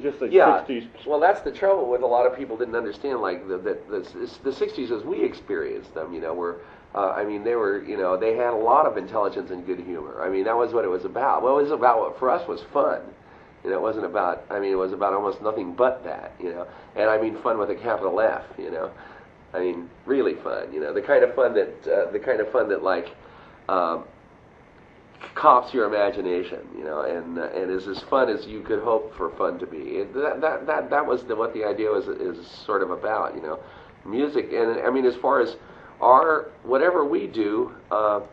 just like Yeah, 60s. well, that's the trouble with a lot of people didn't understand, like the '60s as we experienced them. Were I mean, they were, they had a lot of intelligence and good humor. I mean, that was what it was about. What it was about, what for us was fun. It wasn't about. I mean, it was about almost nothing but that. And I mean fun with a capital F. I mean, really fun. The kind of fun that like. Um, Cops your imagination, and is as fun as you could hope for fun to be. That was what the idea is sort of about, music. And I mean, as far as our whatever we do, the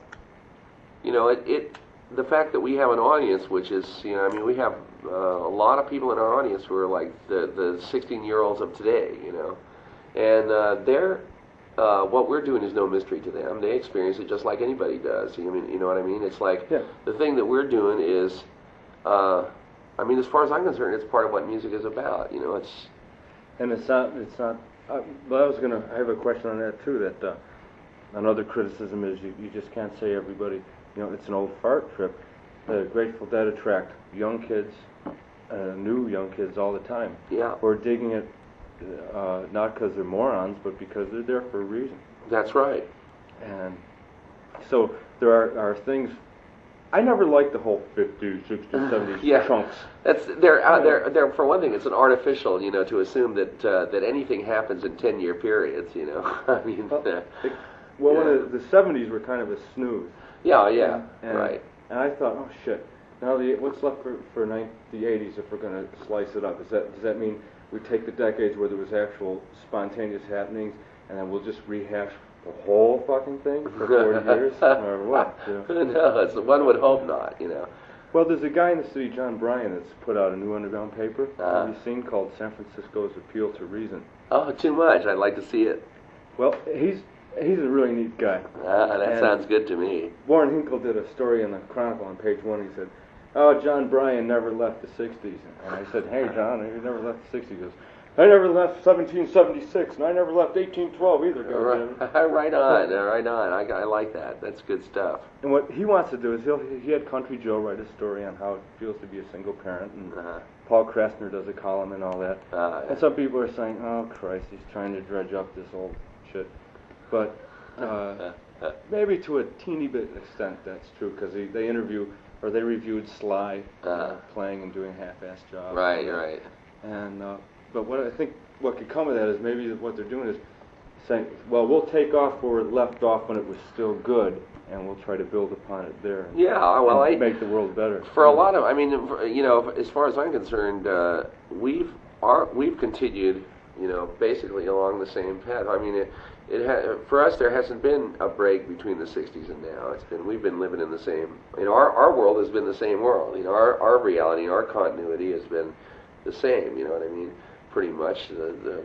fact that we have an audience, which is, I mean, we have a lot of people in our audience who are like the 16-year-olds of today, and they're what we're doing is no mystery to them. They experience it just like anybody does. I mean, you know what I mean? It's like the thing that we're doing is, I mean, as far as I'm concerned, it's part of what music is about. And it's not. But I have a question on that too. That another criticism is you just can't say everybody. It's an old fart trip. The Grateful Dead attract young kids, new young kids all the time. Yeah. Who are digging it. Not because they're morons, but because they're there for a reason. That's right. And so there are things. I never liked the whole 50s, 60s, 70s chunks. They're for one thing, it's an artificial, to assume that anything happens in 10-year periods. I mean. The 70s were kind of a snooze. Yeah. And, right. And I thought, oh shit. Now what's left for the 80s if we're going to slice it up? Does that mean we take the decades where there was actual spontaneous happenings, and then we'll just rehash the whole fucking thing for 40 years, or what? Who knows? One would hope not, Well, there's a guy in the city, John Bryan, that's put out a new underground paper. Have you seen, called San Francisco's Appeal to Reason? Oh, too much. I'd like to see it. Well, he's a really neat guy. That sounds good to me. Warren Hinkle did a story in the Chronicle on page 1. He said, "Oh, John Bryan never left the 60s. And I said, "Hey, John, you never left the 60s." He goes, "I never left 1776, and I never left 1812 either." Right on. I like that. That's good stuff. And what he wants to do is he had Country Joe write a story on how it feels to be a single parent, and Paul Kressner does a column and all that. And some people are saying, "Oh, Christ, he's trying to dredge up this old shit." But maybe to a teeny bit extent that's true, because they reviewed Sly playing and doing half-assed jobs. Right. And but what I think what could come of that is maybe what they're doing is saying, well, we'll take off where it left off when it was still good, and we'll try to build upon it there. And make the world better. For a lot of, I mean, as far as I'm concerned, we've continued, basically along the same path. I mean, for us, there hasn't been a break between the 60s and now. We've been living in the same. Our world has been the same world. Our reality, our continuity has been the same. You know what I mean? Pretty much.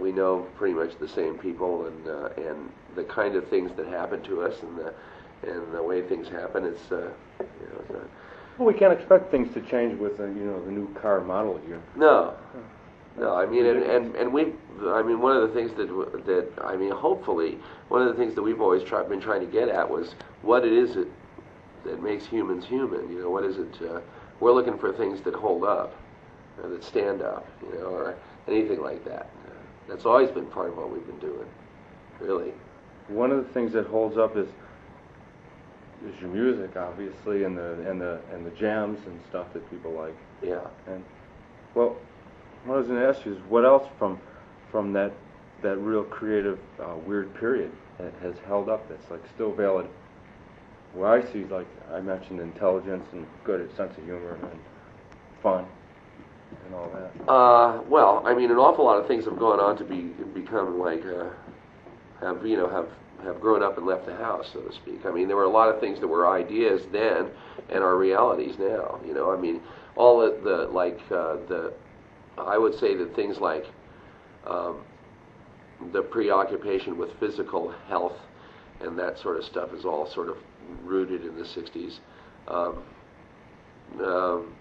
We know pretty much the same people, and the kind of things that happen to us, and the way things happen. It's well, we can't expect things to change with the new car model year. No, I mean, and one of the things that I mean, hopefully, one of the things that we've always been trying to get at was what it is that makes humans human. What is it? We're looking for things that hold up, that stand up, or anything like that. That's always been part of what we've been doing, really. One of the things that holds up is your music, obviously, and the jams and stuff that people like. Yeah. And well, what I was going to ask you is what else from that real creative weird period that has held up that's like still valid. Where I see, like I mentioned, intelligence and good sense of humor and fun and all that. Well, I mean, an awful lot of things have gone on to become like have grown up and left the house, so to speak. I mean, there were a lot of things that were ideas then and are realities now. I mean, all I would say that things like the preoccupation with physical health and that sort of stuff is all sort of rooted in the 60s.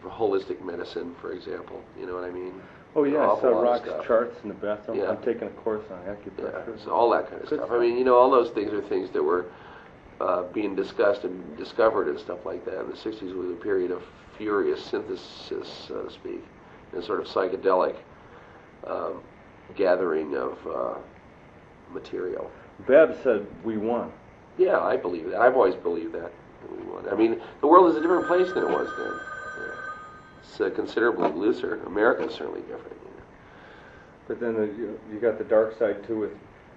Holistic medicine, for example, you know what I mean? Oh yeah, I saw Rock's charts in the bathroom. Yeah. I'm taking a course on acupressure. Yeah, so all that kind of stuff. I mean, all those things are things that were being discussed and discovered and stuff like that. And the 60s was a period of furious synthesis, so to speak, and sort of psychedelic gathering of material. Babs said we won. Yeah, I believe that. I've always believed that. We won. I mean, the world is a different place than it was then. Yeah. It's considerably looser. America's certainly different. But then you got the dark side too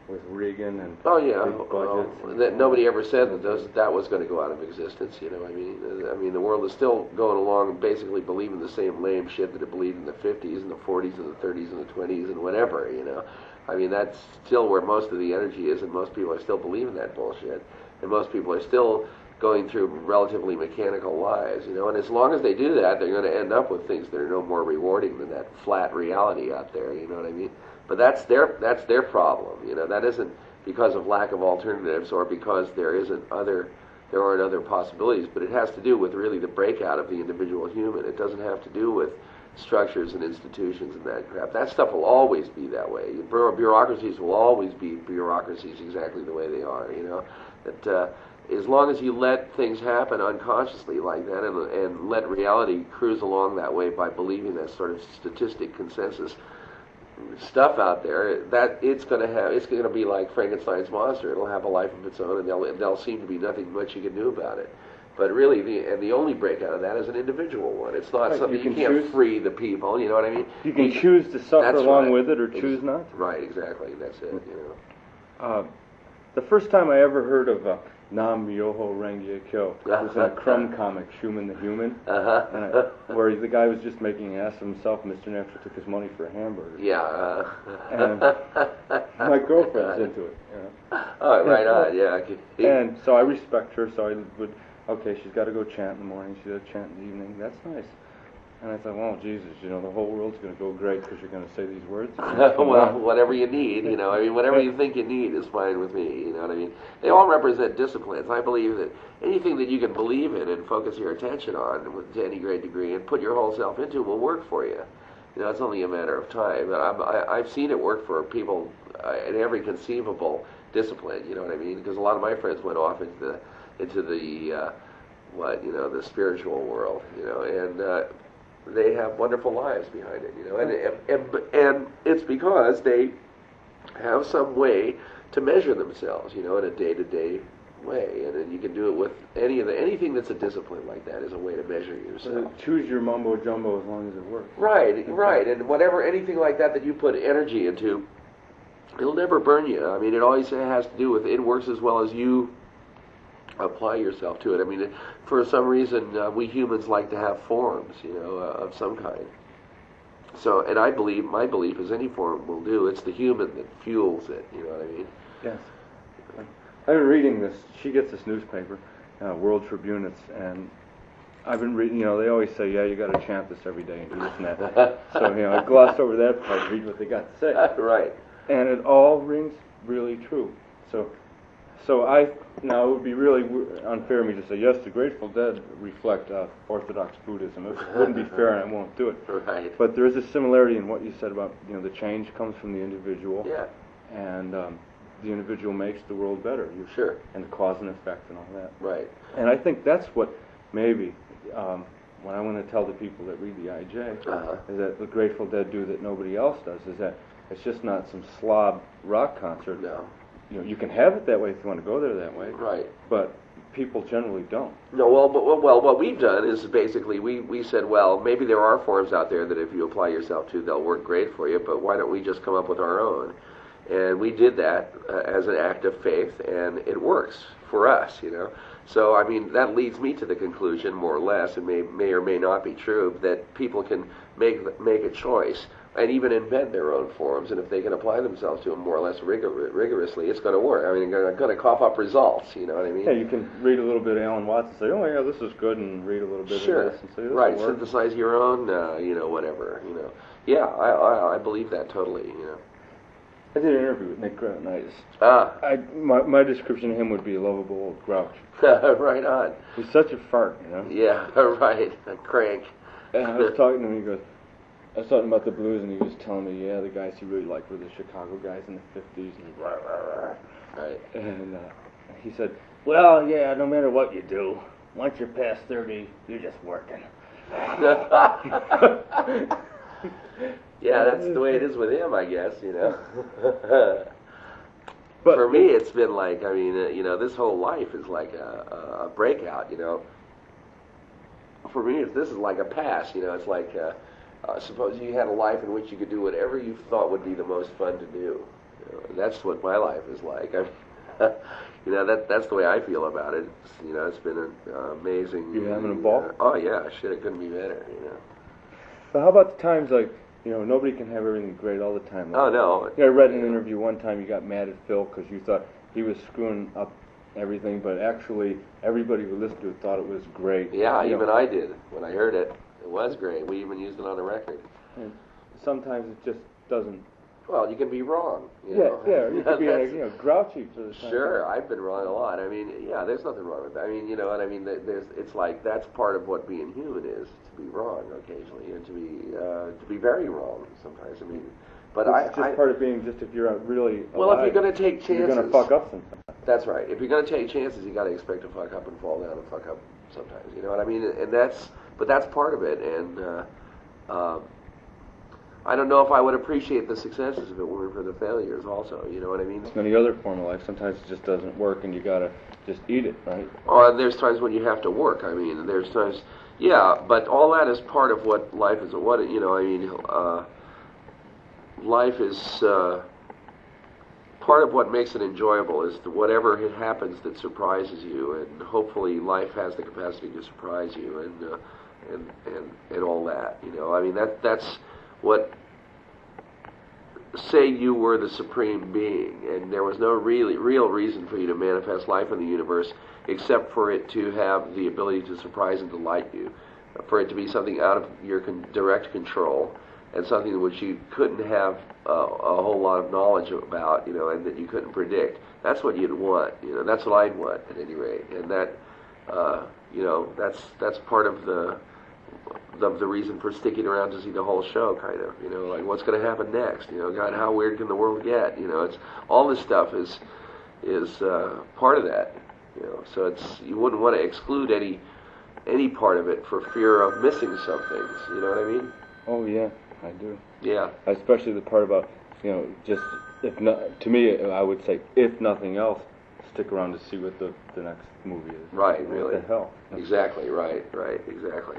with Reagan and oh yeah, big budgets. that nobody ever said that was going to go out of existence. You know, I mean, the world is still going along basically believing the same lame shit that it believed in the 50s and the 40s and the 30s and the 20s and whatever. You know, I mean, that's still where most of the energy is, and most people are still believing that bullshit, and most people are still going through relatively mechanical lives. You know, and as long as they do that, they're going to end up with things that are no more rewarding than that flat reality out there. You know what I mean? But that's their problem. You know, that isn't because of lack of alternatives or because there aren't other possibilities. But it has to do with really the breakout of the individual human. It doesn't have to do with structures and institutions and that crap. That stuff will always be that way. Bureaucracies will always be bureaucracies exactly the way they are. You know, that as long as you let things happen unconsciously like that and let reality cruise along that way by believing that sort of statistic consensus stuff out there, that it's going to be like Frankenstein's monster. It'll have a life of its own, and there'll seem to be nothing much you can do about it. But really, the only breakout of that is an indivial one. It's not something you can't free the people. You know what I mean? You can choose to suffer along with it, or choose not to. Right, exactly. That's it. You know. The first time I ever heard of Nam Myoho Renge Kyo was in a Crumb comic, Schumann the Human, where the guy was just making an ass of himself. Mr. Natural took his money for a hamburger. Yeah. And my girlfriend's into it. You know? Oh, right on. Yeah. And so I respect her. So I would. Okay, she's got to go chant in the morning. She's got to chant in the evening. That's nice. And I thought, well, Jesus, you know, the whole world's going to go great because you're going to say these words. Well, whatever you need, you know, I mean, whatever you think you need is fine with me, you know what I mean? They all represent disciplines. I believe that anything that you can believe in and focus your attention on to any great degree and put your whole self into will work for you. You know, it's only a matter of time. I've seen it work for people in every conceivable discipline, you know what I mean? Because a lot of my friends went off into the spiritual world, you know, and they have wonderful lives behind it, you know, and it's because they have some way to measure themselves, you know, in a day-to-day way, and then you can do it with anything that's a discipline like that is a way to measure yourself. So choose your mumbo jumbo as long as it works. Right, and anything like that you put energy into, it'll never burn you. I mean, it always has to do with it works as well as you apply yourself to it. I mean, for some reason, we humans like to have forms, you know, of some kind. So, and my belief is any form will do. It's the human that fuels it, you know what I mean? Yes. I've been reading this. She gets this newspaper, World Tribune, and I've been reading, you know, they always say, yeah, you got to chant this every day and do this and that. So, you know, I glossed over that part, read what they got to say. Right. And it all rings really true. So now it would be really unfair of me to say, yes, the Grateful Dead reflect Orthodox Buddhism. It wouldn't be fair, and I won't do it. Right. But there is a similarity in what you said about, you know, the change comes from the individual. Yeah. And the individual makes the world better. Sure. And the cause and effect and all that. Right. And I think that's what maybe when I want to tell the people that read the IJ is that the Grateful Dead do that nobody else does, is that it's just not some slob rock concert. No. You know, you can have it that way if you want to go there that way. Right. But people generally don't. No, well, what we've done is basically we said, well, maybe there are forms out there that if you apply yourself to, they'll work great for you, but why don't we just come up with our own? And we did that as an act of faith, and it works for us, you know. So, I mean, that leads me to the conclusion, more or less, and may or may not be true, that people can make a choice and even invent their own forms, and if they can apply themselves to them more or less rigorously, it's going to work. I mean, they're going to cough up results, you know what I mean? Yeah, you can read a little bit of Alan Watts and say, oh yeah, this is good, and read a little bit of this and say, this right, will work. synthesize your own, you know, whatever, you know. Yeah, I believe that totally, you know. I did an interview with Nick Gratinitis. My description of him would be a lovable old grouch. Right on. He's such a fart, you know? Yeah, right, a crank. And I was talking to him, he goes, I was talking about the blues, and he was telling me, yeah, the guys he really liked were the Chicago guys in the 50s. And rah, rah, rah. Right. And he said, well, yeah, no matter what you do, once you're past 30, you're just working. Yeah, that's the way it is with him, I guess, you know. But for me, it's been like, I mean, you know, this whole life is like a breakout, you know. For me, this is like a pass, you know. It's like, suppose you had a life in which you could do whatever you thought would be the most fun to do. You know, that's what my life is like. You know, that's the way I feel about it. It's, you know, it's been an amazing. You having a ball? Oh yeah, shit, it couldn't be better. You know. So how about the times like, you know, nobody can have everything great all the time. Like, oh no. I read in an interview one time you got mad at Phil because you thought he was screwing up everything, but actually everybody who listened to it thought it was great. Yeah, you even know. I did when I heard it. It was great. We even used it on the record. And sometimes it just doesn't. Well, you can be wrong. You Yeah, know? yeah. You could be, you know, grouchy for the time. Sure, I've been wrong a lot. I mean, yeah, there's nothing wrong with that. I mean, you know what I mean? It's like that's part of what being human is, to be wrong occasionally, and to be very wrong sometimes. I mean, but it's just part of being. Just if you're really well, alive, if you're going to take chances, you're going to fuck up sometimes. That's right. If you're going to take chances, you got to expect to fuck up and fall down and fuck up sometimes. You know what I mean? And that's part of it. And I don't know if I would appreciate the successes if it weren't for the failures also, you know what I mean? Any other form of life, sometimes it just doesn't work and you gotta just eat it, right? Or there's times when you have to work, I mean, there's times, yeah, but all that is part of what life is, what, you know, I mean, life is, part of what makes it enjoyable is whatever it happens that surprises you, and hopefully life has the capacity to surprise you, and all that, you know, I mean, that's what, say you were the supreme being and there was no real reason for you to manifest life in the universe except for it to have the ability to surprise and delight you, for it to be something out of your direct control and something which you couldn't have a whole lot of knowledge about, you know, and that you couldn't predict. That's what you'd want, you know, that's what I'd want at any rate, and that, you know, that's part of the reason for sticking around to see the whole show, kind of, you know, like what's going to happen next, you know, God, how weird can the world get, you know, it's, all this stuff is part of that, you know, so it's, you wouldn't want to exclude any part of it for fear of missing some things, you know what I mean? Oh yeah, I do. Yeah. Especially the part about, you know, just, if not, to me, I would say, if nothing else, stick around to see what the next movie is. Right, what really. the hell? Exactly, right, exactly.